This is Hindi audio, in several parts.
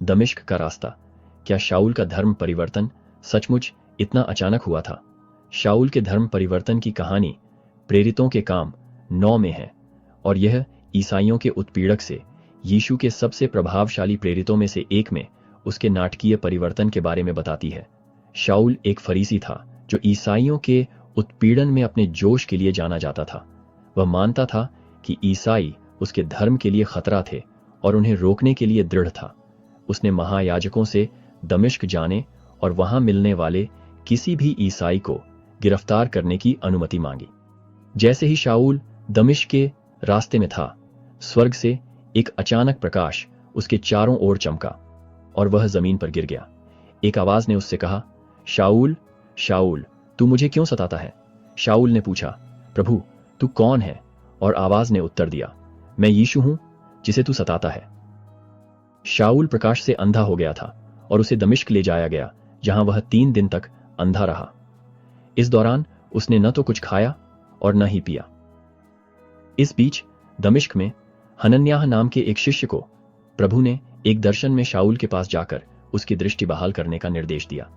दमिश्क का रास्ता। क्या शाऊल का धर्म परिवर्तन सचमुच इतना अचानक हुआ था? शाऊल के धर्म परिवर्तन की कहानी प्रेरितों के काम 9 में है और यह ईसाइयों के उत्पीड़क से यीशु के सबसे प्रभावशाली प्रेरितों में से एक में उसके नाटकीय परिवर्तन के बारे में बताती है। शाऊल एक फरीसी था जो ईसाइयों के उत्पीड़न में अपने जोश के लिए जाना जाता था। वह मानता था कि ईसाई उसके धर्म के लिए खतरा थे और उन्हें रोकने के लिए दृढ़ था। उसने महायाजकों से दमिश्क जाने और वहां मिलने वाले किसी भी ईसाई को गिरफ्तार करने की अनुमति मांगी। जैसे ही शाऊल दमिश्क के रास्ते में था, स्वर्ग से एक अचानक प्रकाश उसके चारों ओर चमका और वह जमीन पर गिर गया। एक आवाज ने उससे कहा, शाऊल, शाऊल, तू मुझे क्यों सताता है? शाऊल ने पूछा, प्रभु, तू कौन है? और आवाज ने उत्तर दिया, मैं यीशु हूं जिसे तू सताता है। शाऊल प्रकाश से अंधा हो गया था और उसे दमिश्क ले जाया गया, जहां वह 3 दिन तक अंधा रहा। इस दौरान उसने न तो कुछ खाया और न ही पिया। इस बीच दमिश्क में हनन्याह नाम के एक शिष्य को प्रभु ने एक दर्शन में शाऊल के पास जाकर उसकी दृष्टि बहाल करने का निर्देश दिया।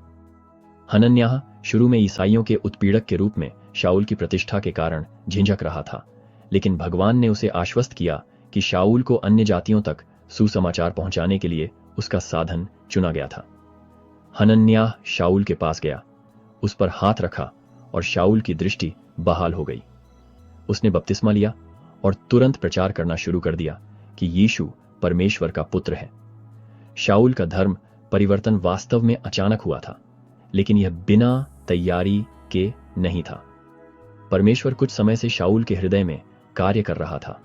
हनन्याह शुरू में ईसाइयों के उत्पीड़क के रूप में शाऊल की प्रतिष्ठा के कारण झिझक रहा था, लेकिन भगवान ने उसे आश्वस्त किया कि शाऊल को अन्य जातियों तक सुसमाचार पहुंचाने के लिए उसका साधन चुना गया था। हनन्याह शाऊल के पास गया, उस पर हाथ रखा और शाऊल की दृष्टि बहाल हो गई। उसने बपतिस्मा लिया और तुरंत प्रचार करना शुरू कर दिया कि यीशु परमेश्वर का पुत्र है। शाऊल का धर्म परिवर्तन वास्तव में अचानक हुआ था, लेकिन यह बिना तैयारी के नहीं था। परमेश्वर कुछ समय से शाऊल के हृदय में कार्य कर रहा था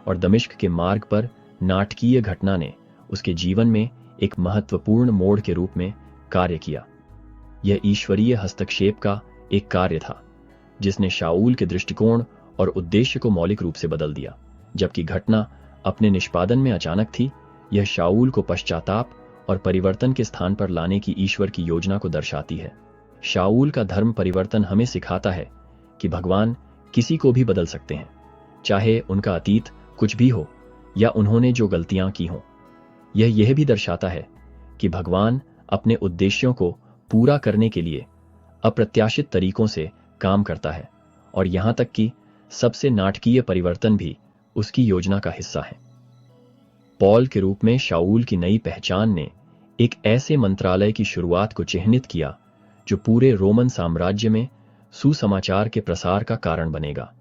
और दमिश्क के मार्ग पर नाटकीय घटना ने उसके जीवन में एक महत्वपूर्ण मोड़ के रूप में कार्य किया। यह ईश्वरीय हस्तक्षेप का एक कार्य था जिसने शाऊल के दृष्टिकोण और उद्देश्य को मौलिक रूप से बदल दिया। जबकि घटना अपने निष्पादन में अचानक थी, यह शाऊल को पश्चाताप और परिवर्तन के स्थान पर लाने की ईश्वर की योजना को दर्शाती है। शाऊल का धर्म परिवर्तन हमें सिखाता है कि भगवान किसी को भी बदल सकते हैं, चाहे उनका अतीत कुछ भी हो या उन्होंने जो गलतियां की हों। यह भी दर्शाता है कि भगवान अपने उद्देश्यों को पूरा करने के लिए अप्रत्याशित तरीकों से काम करता है और यहां तक कि सबसे नाटकीय परिवर्तन भी उसकी योजना का हिस्सा है। पौल के रूप में शाऊल की नई पहचान ने एक ऐसे मंत्रालय की शुरुआत को चिह्नित किया जो पूरे रोमन साम्राज्य में सुसमाचार के प्रसार का कारण बनेगा।